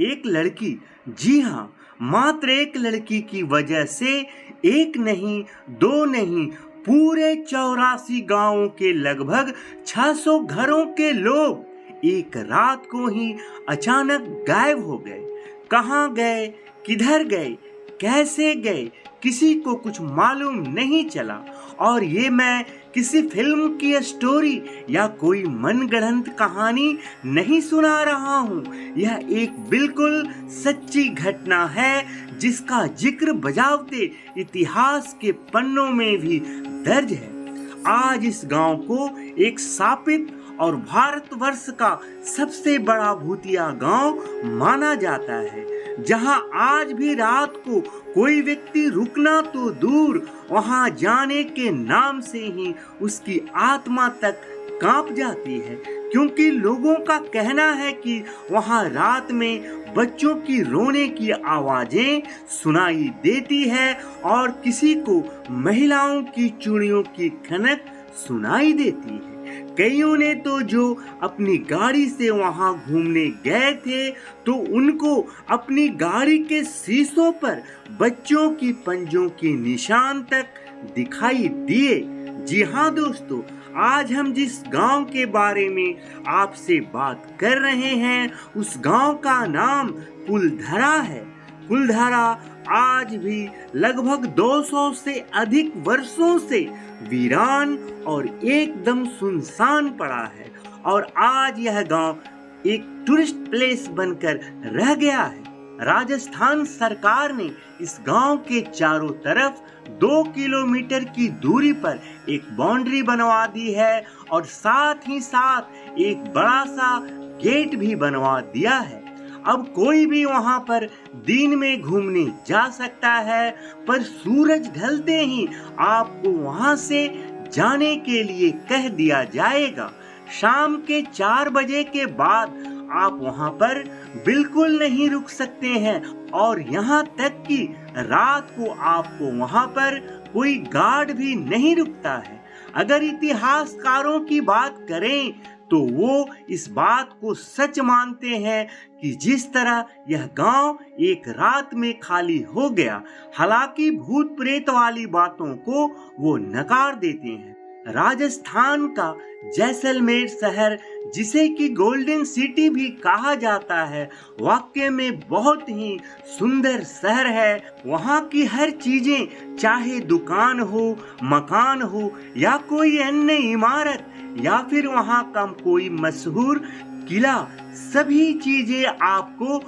एक लड़की, जी हाँ, मात्र एक लड़की की वजह से एक नहीं, दो नहीं, पूरे 84 गांवों के लगभग 600 घरों के लोग एक रात को ही अचानक गायब हो गए। कहाँ गए, किधर गए, कैसे गए, किसी को कुछ मालूम नहीं चला। और ये मैं किसी फिल्म की स्टोरी या कोई मनगढ़ंत कहानी नहीं सुना रहा हूँ। यह एक बिल्कुल सच्ची घटना है जिसका जिक्र बजावते इतिहास के पन्नों में भी दर्ज है। आज इस गांव को एक शापित और भारतवर्ष का सबसे बड़ा भूतिया गांव माना जाता है, जहां आज भी रात को कोई व्यक्ति रुकना तो दूर, वहां जाने के नाम से ही उसकी आत्मा तक कांप जाती है, क्योंकि लोगों का कहना है कि वहां रात में बच्चों की रोने की आवाजें सुनाई देती है और किसी को महिलाओं की चूड़ियों की खनक सुनाई देती है। कईयों ने तो जो अपनी गाड़ी से वहां घूमने गए थे तो उनको अपनी गाड़ी के शीशों पर बच्चों की पंजों के निशान तक दिखाई दिए। जी हाँ दोस्तों, आज हम जिस गांव के बारे में आपसे बात कर रहे हैं उस गांव का नाम कुलधरा है। कुलधरा आज भी लगभग 200 से अधिक वर्षों से वीरान और एकदम सुनसान पड़ा है और आज यह गांव एक टूरिस्ट प्लेस बनकर रह गया है। राजस्थान सरकार ने इस गांव के चारों तरफ 2 किलोमीटर की दूरी पर एक बाउंड्री बनवा दी है और साथ ही साथ एक बड़ा सा गेट भी बनवा दिया है। अब कोई भी वहां पर दिन में घूमने जा सकता है, पर सूरज ढलते ही आपको वहां से जाने के लिए कह दिया जाएगा। शाम के 4 बजे के बाद आप वहां पर बिल्कुल नहीं रुक सकते हैं और यहाँ तक कि रात को आपको वहां पर कोई गार्ड भी नहीं रुकता है। अगर इतिहासकारों की बात करें तो वो इस बात को सच मानते हैं कि जिस तरह यह गांव एक रात में खाली हो गया, हालांकि भूत प्रेत वाली बातों को वो नकार देते हैं। राजस्थान का जैसलमेर शहर, जिसे कि गोल्डन सिटी भी कहा जाता है, वाकई में बहुत ही सुंदर शहर है। वहाँ की हर चीजें, चाहे दुकान हो, मकान हो या कोई अन्य इमारत या फिर वहाँ का कोई मशहूर किला, सभी चीजें आपको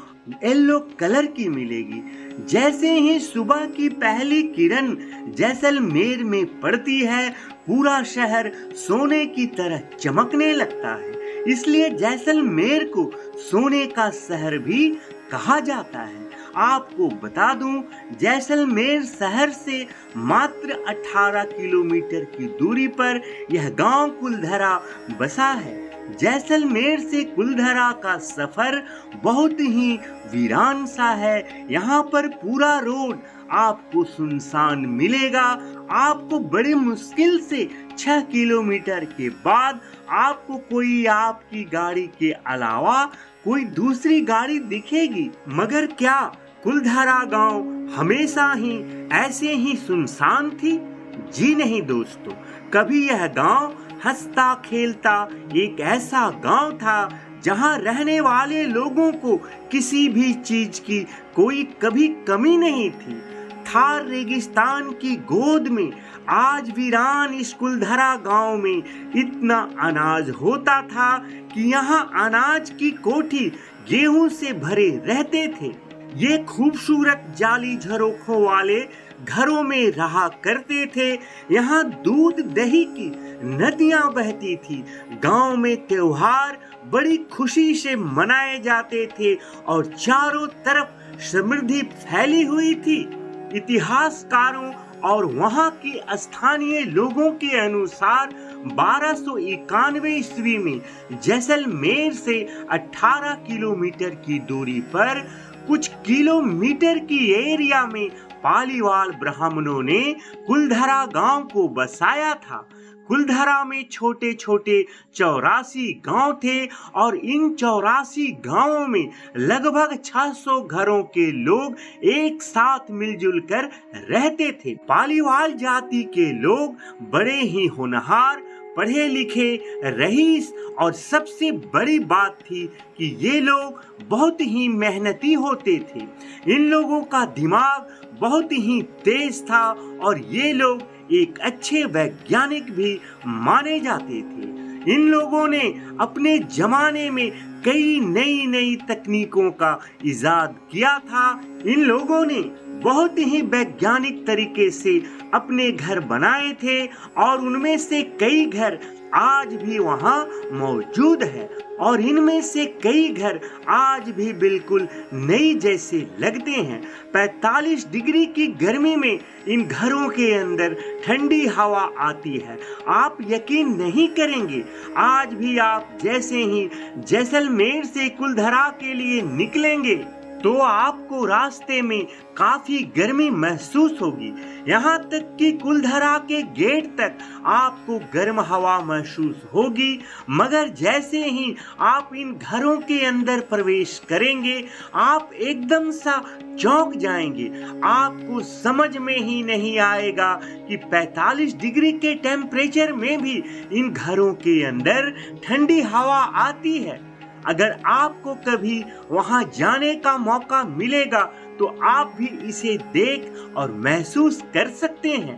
येलो कलर की मिलेगी। जैसे ही सुबह की पहली किरण जैसलमेर में पड़ती है, पूरा शहर सोने की तरह चमकने लगता है। इसलिए जैसलमेर को सोने का शहर भी कहा जाता है। आपको बता दूं, जैसलमेर शहर से मात्र 18 किलोमीटर की दूरी पर यह गांव कुलधरा बसा है। जैसलमेर से कुलधरा का सफर बहुत ही वीरान सा है। यहाँ पर पूरा रोड आपको सुनसान मिलेगा। आपको बड़ी मुश्किल से 6 किलोमीटर के बाद आपको कोई आपकी गाड़ी के अलावा कोई दूसरी गाड़ी दिखेगी। मगर क्या कुलधरा गांव हमेशा ही ऐसे ही सुनसान थी? जी नहीं दोस्तों, कभी यह गांव हंसता खेलता एक ऐसा गांव था जहां रहने वाले लोगों को किसी भी चीज की कोई कभी कमी नहीं थी। थार रेगिस्तान की गोद में आज वीरान इस कुलधरा गांव में इतना अनाज होता था कि यहाँ अनाज की कोठी गेहूं से भरे रहते थे। ये खूबसूरत जाली झरोखों वाले घरों में रहा करते थे। यहाँ दूध दही की नदियां बहती थी। गांव में त्योहार बड़ी खुशी से मनाए जाते थे और चारों तरफ समृद्धि फैली हुई थी। इतिहासकारों और वहां की स्थानीय लोगों के अनुसार 1291 ईस्वी में जैसलमेर से 18 किलोमीटर की दूरी पर कुछ किलोमीटर की एरिया में पालीवाल ब्राह्मणों ने कुलधरा गांव को बसाया था। कुलधरा में छोटे छोटे 84 गांव थे और इन 84 गांवों में लगभग 600 घरों के लोग एक साथ मिलजुल कर रहते थे। पालीवाल जाति के लोग बड़े ही होनहार, पढ़े लिखे, रईस और सबसे बड़ी बात थी कि ये लोग बहुत ही मेहनती होते थे। इन लोगों का दिमाग बहुत ही तेज था और ये लोग एक अच्छे वैज्ञानिक भी माने जाते थे। इन लोगों ने अपने जमाने में कई नई नई तकनीकों का इजाद किया था। इन लोगों ने बहुत ही वैज्ञानिक तरीके से अपने घर बनाए थे और उनमें से कई घर आज भी वहाँ मौजूद है और इनमें से कई घर आज भी बिल्कुल नई जैसे लगते हैं। 45 डिग्री की गर्मी में इन घरों के अंदर ठंडी हवा आती है। आप यकीन नहीं करेंगे, आज भी आप जैसे ही जैसलमेर से कुलधरा के लिए निकलेंगे तो आपको रास्ते में काफी गर्मी महसूस होगी। यहाँ तक कि कुलधरा के गेट तक आपको गर्म हवा महसूस होगी, मगर जैसे ही आप इन घरों के अंदर प्रवेश करेंगे आप एकदम सा चौंक जाएंगे। आपको समझ में ही नहीं आएगा कि 45 डिग्री के टेम्परेचर में भी इन घरों के अंदर ठंडी हवा आती है। अगर आपको कभी वहां जाने का मौका मिलेगा तो आप भी इसे देख और महसूस कर सकते हैं।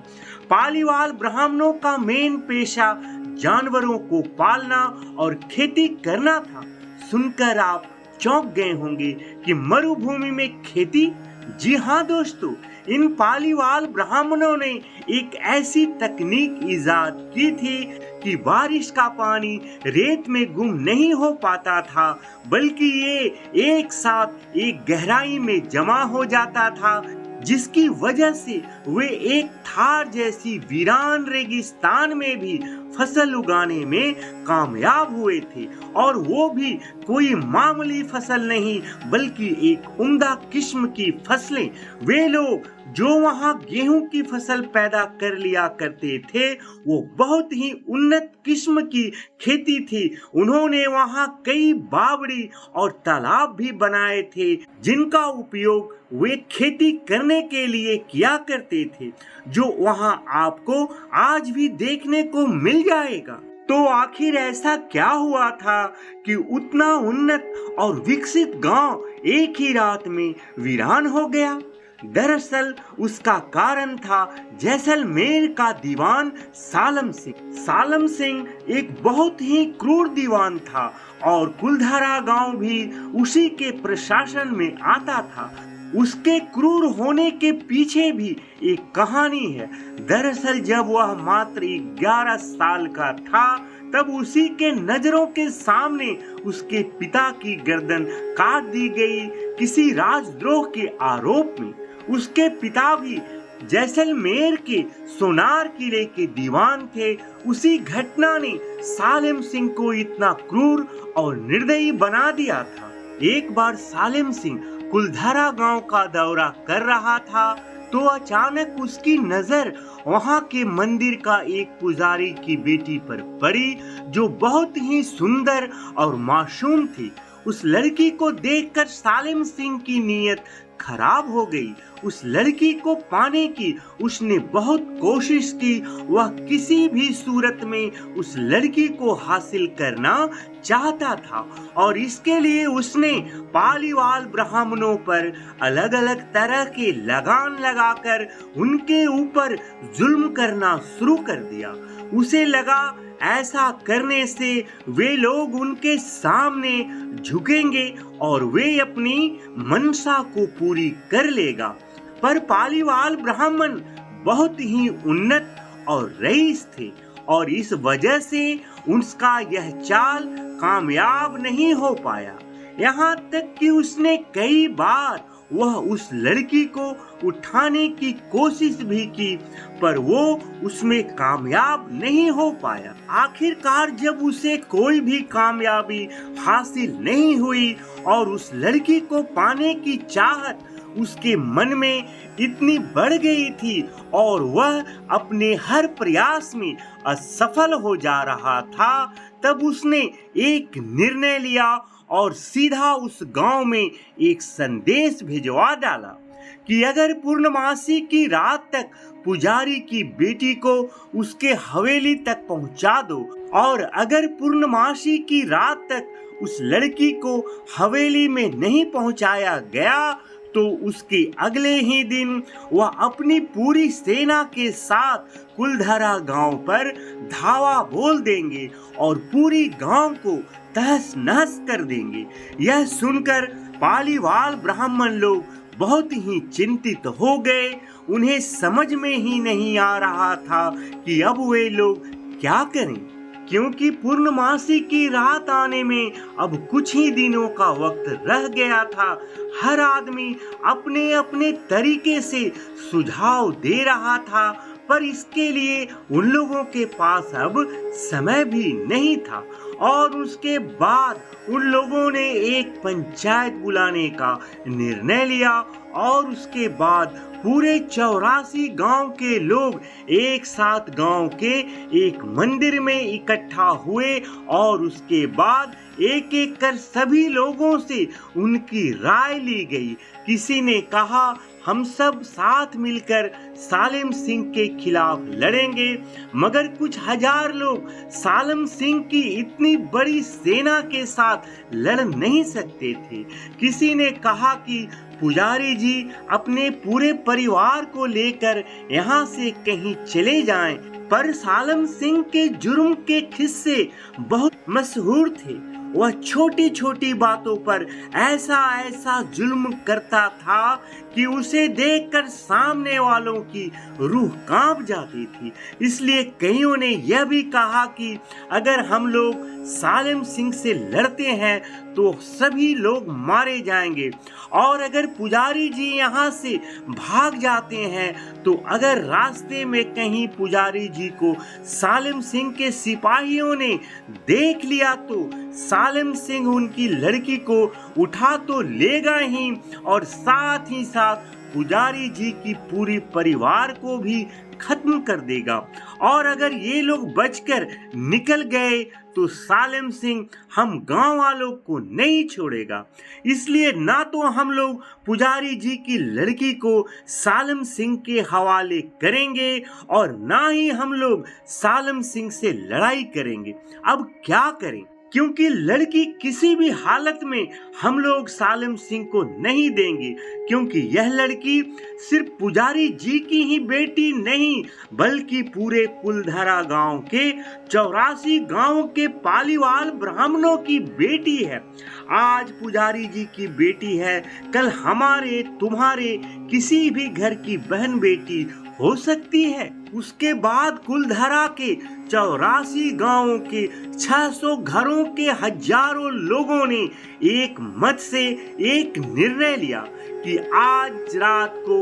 पालीवाल ब्राह्मणों का मेन पेशा जानवरों को पालना और खेती करना था। सुनकर आप चौंक गए होंगे कि मरुभूमि में खेती। जी हाँ दोस्तों, इन पालीवाल ब्राह्मणों ने एक ऐसी तकनीक इजाद की थी कि बारिश का पानी रेत में गुम नहीं हो पाता था, बल्कि ये एक साथ एक गहराई में जमा हो जाता था, जिसकी वजह से वे एक थार जैसी वीरान रेगिस्तान में भी फसल उगाने में कामयाब हुए थे। और वो भी कोई मामूली फसल नहीं, बल्कि एक उम्दा किस्म की फसलें। वे लोग जो वहाँ गेहूं की फसल पैदा कर लिया करते थे वो बहुत ही उन्नत किस्म की खेती थी। उन्होंने वहाँ कई बावड़ी और तालाब भी बनाए थे जिनका उपयोग वे खेती करने के लिए किया करते थे, जो वहाँ आपको आज भी देखने को मिल जाएगा। तो आखिर ऐसा क्या हुआ था कि उतना उन्नत और विकसित गांव एक ही रात में वीरान हो गया? दरअसल उसका कारण था जैसलमेर का दीवान सालम सिंह। सालम सिंह एक बहुत ही क्रूर दीवान था और कुलधरा गांव भी उसी के प्रशासन में आता था। उसके क्रूर होने के पीछे भी एक कहानी है। दरअसल जब वह मात्र 11 साल का था तब उसी के नजरों के सामने उसके पिता की गर्दन काट दी गई किसी राजद्रोह के आरोप में। उसके पिता भी जैसलमेर के सोनार किले के दीवान थे। उसी घटना ने सालिम सिंह को इतना क्रूर और निर्दयी बना दिया था। एक बार सालिम सिंह कुलधरा गांव का दौरा कर रहा था तो अचानक उसकी नजर वहां के मंदिर का एक पुजारी की बेटी पर पड़ी, जो बहुत ही सुंदर और मासूम थी। उस लड़की को देखकर सालिम सिंह की नीयत खराब हो गई। उस लड़की को पाने की उसने बहुत कोशिश की। वह किसी भी सूरत में उस लड़की को हासिल करना चाहता था और इसके लिए उसने पालीवाल ब्राह्मणों पर अलग अलग तरह के लगान लगाकर उनके ऊपर जुल्म करना शुरू कर दिया। उसे लगा ऐसा करने से वे लोग उनके सामने झुकेंगे और वे अपनी मनसा को पूरी कर लेगा। पर पालीवाल ब्राह्मण बहुत ही उन्नत और रईस थे और इस वजह से उसका यह चाल कामयाब नहीं हो पाया। यहाँ तक कि उसने कई बार वह उस लड़की को उठाने की कोशिश भी की, पर वो उसमें कामयाब नहीं हो पाया। आखिरकार जब उसे कोई भी कामयाबी हासिल नहीं हुई और उस लड़की को पाने की चाहत उसके मन में इतनी बढ़ गई थी और वह अपने हर प्रयास में असफल हो जा रहा था, तब उसने एक निर्णय लिया और सीधा उस गांव में एक संदेश भिजवा डाला कि अगर पूर्णमासी की रात तक पुजारी की बेटी को उसके हवेली तक पहुंचा दो और अगर पूर्णमासी की रात तक उस लड़की को हवेली में नहीं पहुंचाया गया तो उसके अगले ही दिन वह अपनी पूरी सेना के साथ कुलधरा गांव पर धावा बोल देंगे और पूरी गांव को तहस नहस कर देंगे। यह सुनकर पालीवाल ब्राह्मण लोग बहुत ही चिंतित हो गए। उन्हें समझ में ही नहीं आ रहा था कि अब वे लोग क्या करें, क्योंकि पूर्णमासी की रात आने में अब कुछ ही दिनों का वक्त रह गया था। हर आदमी अपने अपने तरीके से सुझाव दे रहा था, पर इसके लिए उन लोगों के पास अब समय भी नहीं था। और उसके बाद उन लोगों ने एक पंचायत बुलाने का निर्णय लिया और उसके बाद पूरे 84 गांव के लोग एक साथ गांव के एक मंदिर में इकट्ठा हुए और उसके बाद एक एक कर सभी लोगों से उनकी राय ली गई। किसी ने कहा हम सब साथ मिलकर सालिम सिंह के खिलाफ लड़ेंगे, मगर कुछ हजार लोग सालिम सिंह की इतनी बड़ी सेना के साथ लड़ नहीं सकते थे। किसी ने कहा कि पुजारी जी अपने पूरे परिवार को लेकर यहाँ से कहीं चले जाएं, पर सालिम सिंह के जुर्म के किस्से बहुत मशहूर थे। वह छोटी छोटी बातों पर ऐसा ऐसा जुल्म करता था कि उसे देखकर सामने वालों की रूह कांप जाती थी। इसलिए कईयों ने यह भी कहा कि अगर हम लोग सालिम सिंह से लड़ते हैं तो सभी लोग मारे जाएंगे, और अगर पुजारी जी यहाँ से भाग जाते हैं तो अगर रास्ते में कहीं पुजारी जी को सालिम सिंह के सिपाहियों ने देख लिया तो सालिम सिंह उनकी लड़की को उठा तो लेगा ही और साथ ही साथ पुजारी जी की पूरी परिवार को भी खत्म कर देगा। और अगर ये लोग बचकर निकल गए तो सालिम सिंह हम गांव वालों को नहीं छोड़ेगा। इसलिए ना तो हम लोग पुजारी जी की लड़की को सालिम सिंह के हवाले करेंगे और ना ही हम लोग सालिम सिंह से लड़ाई करेंगे। अब क्या करें, क्योंकि लड़की किसी भी हालत में हम लोग सालिम सिंह को नहीं देंगे, क्योंकि यह लड़की सिर्फ पुजारी जी की ही बेटी नहीं बल्कि पूरे कुलधरा गांव के 84 गांव के पालीवाल ब्राह्मणों की बेटी है। आज पुजारी जी की बेटी है, कल हमारे तुम्हारे किसी भी घर की बहन बेटी हो सकती है। उसके बाद कुलधरा के 84 गांवों के 600 घरों के हजारों लोगों ने एक मत से एक निर्णय लिया कि आज रात को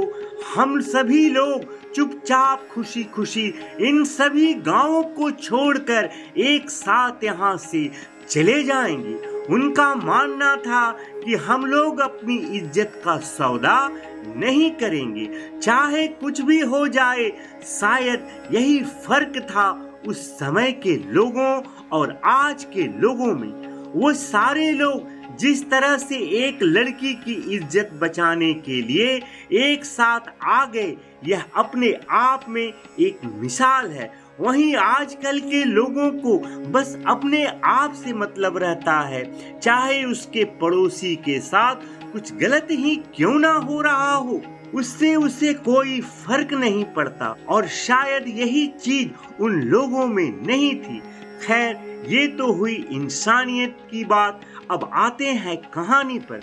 हम सभी लोग चुपचाप खुशी खुशी इन सभी गांवों को छोड़कर एक साथ यहाँ से चले जाएंगे। उनका मानना था कि हम लोग अपनी इज्जत का सौदा नहीं करेंगे, चाहे कुछ भी हो जाए। शायद यही फर्क था उस समय के लोगों और आज के लोगों में। वो सारे लोग जिस तरह से एक लड़की की इज्जत बचाने के लिए एक साथ आ गए, यह अपने आप में एक मिसाल है। वहीं आजकल के लोगों को बस अपने आप से मतलब रहता है, चाहे उसके पड़ोसी के साथ कुछ गलत ही क्यों ना हो रहा हो, उससे उसे कोई फर्क नहीं पड़ता। और शायद यही चीज उन लोगों में नहीं थी। खैर, ये तो हुई इंसानियत की बात। अब आते हैं कहानी पर।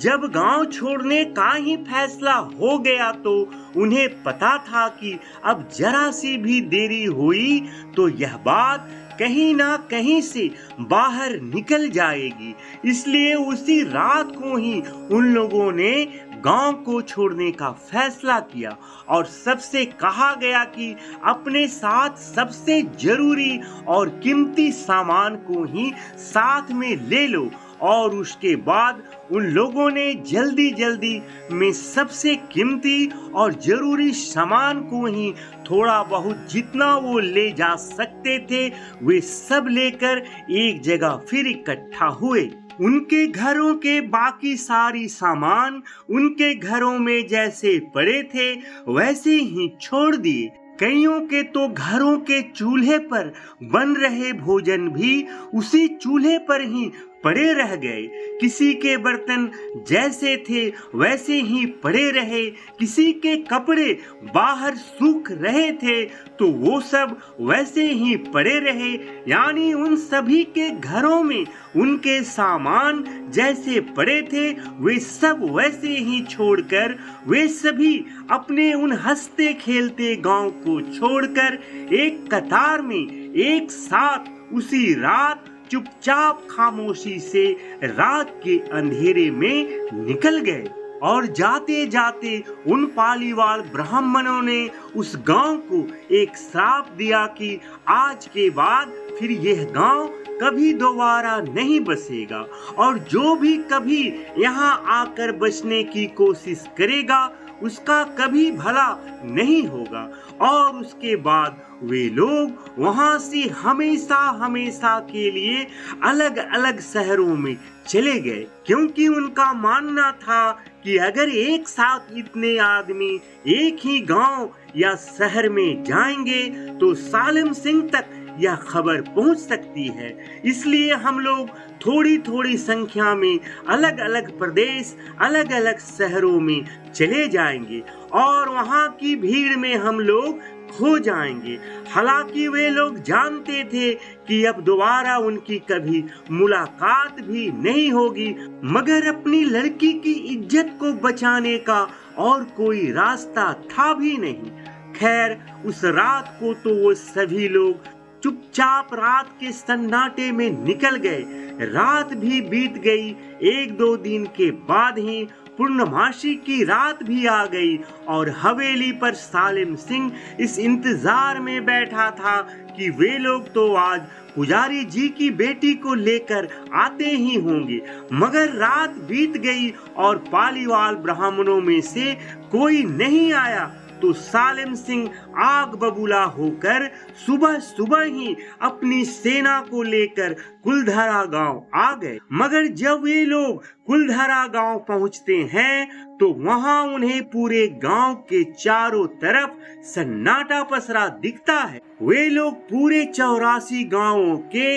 जब गांव छोड़ने का ही फैसला हो गया तो उन्हें पता था कि अब जरा सी भी देरी हुई तो यह बात कहीं ना कहीं से बाहर निकल जाएगी। इसलिए उसी रात को ही उन लोगों ने गांव को छोड़ने का फैसला किया और सबसे कहा गया कि अपने साथ सबसे जरूरी और कीमती सामान को ही साथ में ले लो और उसके बाद उन लोगों ने जल्दी जल्दी में सबसे कीमती और जरूरी सामान को ही थोड़ा बहुत जितना वो ले जा सकते थे वे सब लेकर एक जगह फिर इकट्ठा हुए। उनके घरों के बाकी सारी सामान उनके घरों में जैसे पड़े थे वैसे ही छोड़ दिए। कईयों के तो घरों के चूल्हे पर बन रहे भोजन भी उसी चूल्हे पर ही पड़े रह गए। किसी के बर्तन जैसे थे वैसे ही पड़े रहे, किसी के कपड़े बाहर सूख रहे थे तो वो सब वैसे ही पड़े रहे। यानी उन सभी के घरों में उनके सामान जैसे पड़े थे वे सब वैसे ही छोड़कर वे सभी अपने उन हंसते खेलते गांव को छोड़कर एक कतार में एक साथ उसी रात चुपचाप खामोशी से रात के अंधेरे में निकल गए। और जाते जाते उन पालीवाल ब्राह्मणों ने उस गांव को एक श्राप दिया कि आज के बाद फिर यह गांव कभी दोबारा नहीं बसेगा और जो भी कभी यहाँ आकर बसने की कोशिश करेगा उसका कभी भला नहीं होगा। और उसके बाद वे लोग वहां से हमेशा हमेशा के लिए अलग अलग शहरों में चले गए, क्योंकि उनका मानना था कि अगर एक साथ इतने आदमी एक ही गांव या शहर में जाएंगे तो सालिम सिंह तक यह खबर पहुंच सकती है। इसलिए हम लोग थोड़ी थोड़ी संख्या में अलग अलग प्रदेश अलग अलग शहरों में चले जाएंगे और वहां की भीड़ में हम लोग खो जाएंगे। हालांकि वे लोग जानते थे कि अब दोबारा उनकी कभी मुलाकात भी नहीं होगी, मगर अपनी लड़की की इज्जत को बचाने का और कोई रास्ता था भी नहीं। खैर उस रात को तो वो सभी लोग चुपचाप रात के सन्नाटे में निकल गए। रात भी बीत गई। एक दो दिन के बाद ही पूर्णमासी की रात भी आ गई और हवेली पर सालिम सिंह इस इंतजार में बैठा था कि वे लोग तो आज पुजारी जी की बेटी को लेकर आते ही होंगे। मगर रात बीत गई और पालीवाल ब्राह्मणों में से कोई नहीं आया तो सालिम सिंह आग बबूला होकर सुबह सुबह ही अपनी सेना को लेकर कुलधरा गांव आ गए। मगर जब वे लोग कुलधरा गांव पहुंचते हैं तो वहां उन्हें पूरे गांव के चारों तरफ सन्नाटा पसरा दिखता है। वे लोग पूरे 84 गांवों के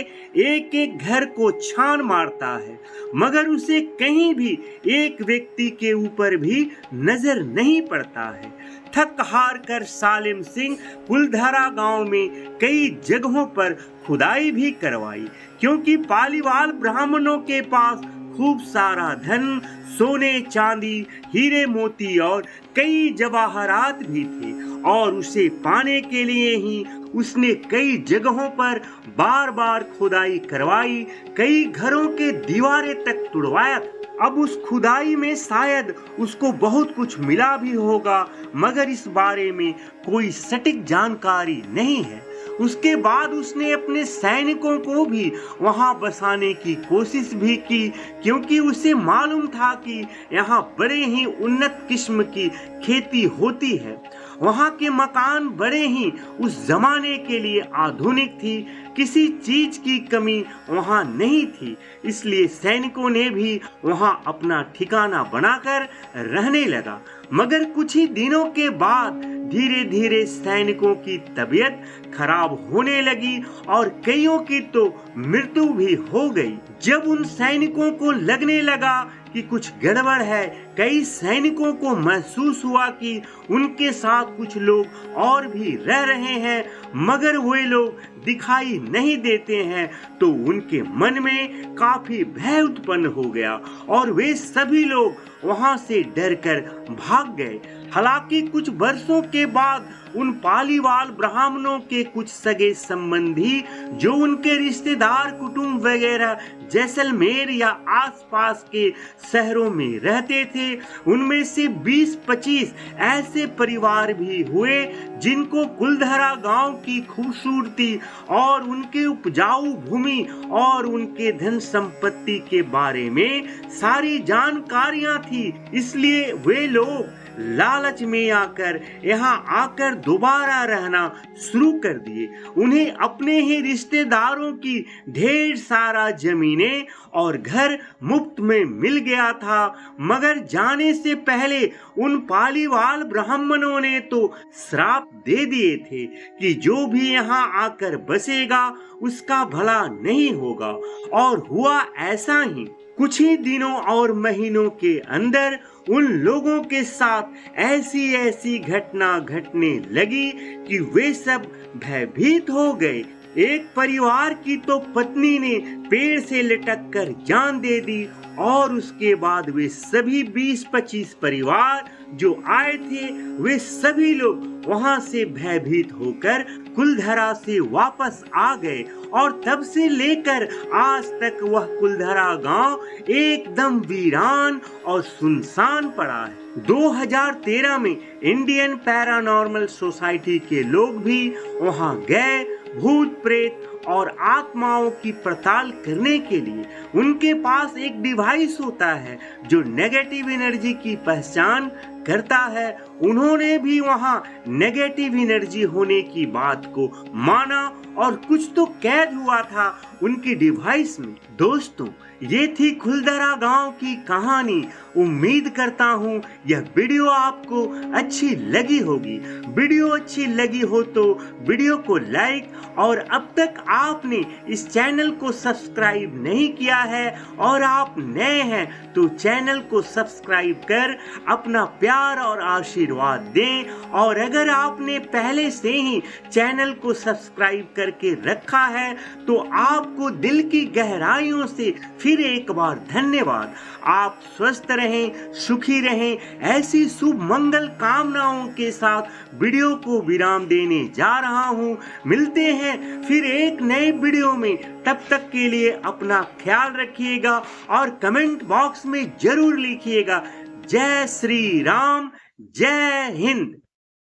एक एक घर को छान मारता है, मगर उसे कहीं भी एक व्यक्ति के ऊपर भी नजर नहीं पड़ता है। थक हार कर सालिम सिंह कुलधरा गांव में कई जगहों पर खुदाई भी करवाई, क्योंकि पालीवाल ब्राह्मणों के पास खूब सारा धन, सोने चांदी, हीरे मोती और कई जवाहरात भी थे और उसे पाने के लिए ही उसने कई जगहों पर बार बार खुदाई करवाई, कई घरों के दीवारें तक तुड़वाया। अब उस खुदाई में शायद उसको बहुत कुछ मिला भी होगा, मगर इस बारे में कोई सटीक जानकारी नहीं है। उसके बाद उसने अपने सैनिकों को भी वहां बसाने की कोशिश भी की, क्योंकि उसे मालूम था कि यहाँ बड़े ही उन्नत किस्म की खेती होती है। वहाँ के मकान बड़े ही उस जमाने के लिए आधुनिक थी, किसी चीज की कमी वहाँ नहीं थी। इसलिए सैनिकों ने भी वहाँ अपना ठिकाना बनाकर रहने लगा। मगर कुछ ही दिनों के बाद धीरे धीरे सैनिकों की तबीयत खराब होने लगी और कईयों की तो मृत्यु भी हो गई। जब उन सैनिकों को लगने लगा कि कुछ गड़बड़ है, कई सैनिकों को महसूस हुआ कि उनके साथ कुछ लोग और भी रह रहे हैं, मगर वे लोग दिखाई नहीं देते हैं, तो उनके मन में काफी भय उत्पन्न हो गया और वे सभी लोग वहां से डरकर भाग गए। हालांकि कुछ वर्षों के बाद उन पालीवाल ब्राह्मणों के कुछ सगे संबंधी जो उनके रिश्तेदार कुटुंब वगैरह जैसलमेर या आसपास के शहरों में रहते थे, उनमें से 20-25 ऐसे परिवार भी हुए जिनको कुलधरा गांव की खूबसूरती और उनके उपजाऊ भूमि और उनके धन संपत्ति के बारे में सारी जानकारियां थी। इसलिए वे लोग लालच में आकर यहाँ आकर दोबारा रहना शुरू कर दिए। उन्हें अपने ही रिश्तेदारों की ढेर सारा जमीनें और घर मुफ्त में मिल गया था, मगर जाने से पहले उन पालीवाल ब्राह्मणों ने तो श्राप दे दिए थे कि जो भी यहाँ आकर बसेगा उसका भला नहीं होगा। और हुआ ऐसा ही। कुछ ही दिनों और महीनों के अंदर उन लोगों के साथ ऐसी ऐसी घटना घटने लगी कि वे सब भयभीत हो गए। एक परिवार की तो पत्नी ने पेड़ से लटक कर जान दे दी और उसके बाद वे सभी 20-25 परिवार जो आए थे वे सभी लोग वहां से भयभीत होकर कुलधरा से वापस आ गए और तब से लेकर आज तक वह कुलधरा गांव एकदम वीरान और सुनसान पड़ा है। 2013 में इंडियन पैरानॉर्मल सोसाइटी के लोग भी वहां गए भूत प्रेत और आत्माओं की पड़ताल करने के लिए। उनके पास एक डिवाइस होता है जो नेगेटिव एनर्जी की पहचान करता है। उन्होंने भी वहां नेगेटिव एनर्जी होने की बात को माना और कुछ तो कैद हुआ था उनकी डिवाइस में। दोस्तों, ये थी कुलधरा गांव की कहानी। उम्मीद करता हूँ यह वीडियो आपको अच्छी लगी होगी। वीडियो अच्छी लगी हो तो वीडियो को लाइक, और अब तक आपने इस चैनल को सब्सक्राइब नहीं किया है और आप नए हैं तो चैनल को सब्सक्राइब कर अपना प्यार और आशीर्वाद दें। और अगर आपने पहले से ही चैनल को सब्सक्राइब करके रखा है तो आपको दिल की गहराइयों से फिर एक बार धन्यवाद। आप स्वस्थ रहें, सुखी रहें। ऐसी शुभ मंगल कामनाओं के साथ वीडियो को विराम देने जा रहा हूं। मिलते हैं फिर एक नए वीडियो में। तब तक के लिए अपना ख्याल रखिएगा और कमेंट बॉक्स में जरूर लिखिएगा। जय श्री राम, जय हिंद।